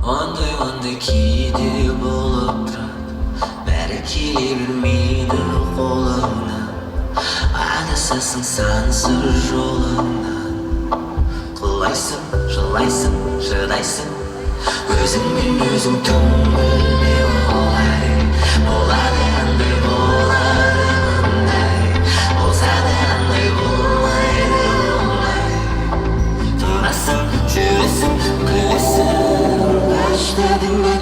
Ондай кейде болып тұрады, бәрі келе бермейді қолыңнан. Адасасың сансыз жолыңнан. Құлайсың, жылайсың, шыдайсың, өзіңмен өзің түңілме олай. Болады қандай болады мұндай, болса да қандай болмайды оңай. Тұрасың, жүресің, күлесің, баштадың ба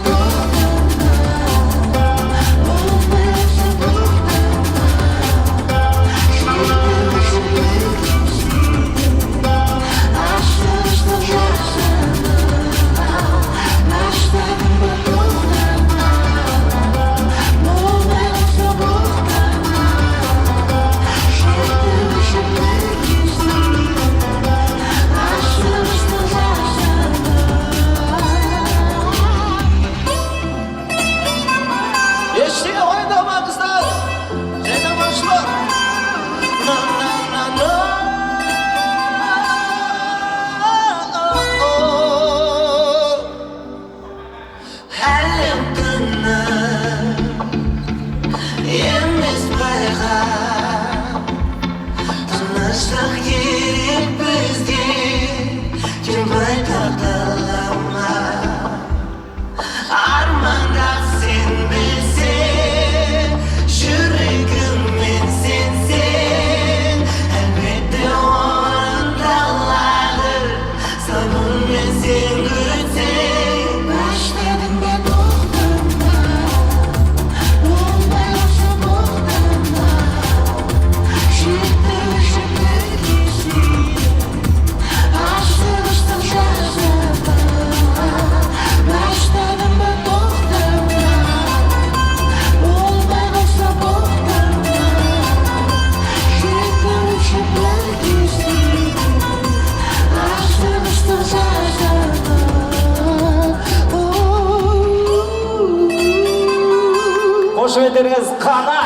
Қош келдіңіз, Qanay.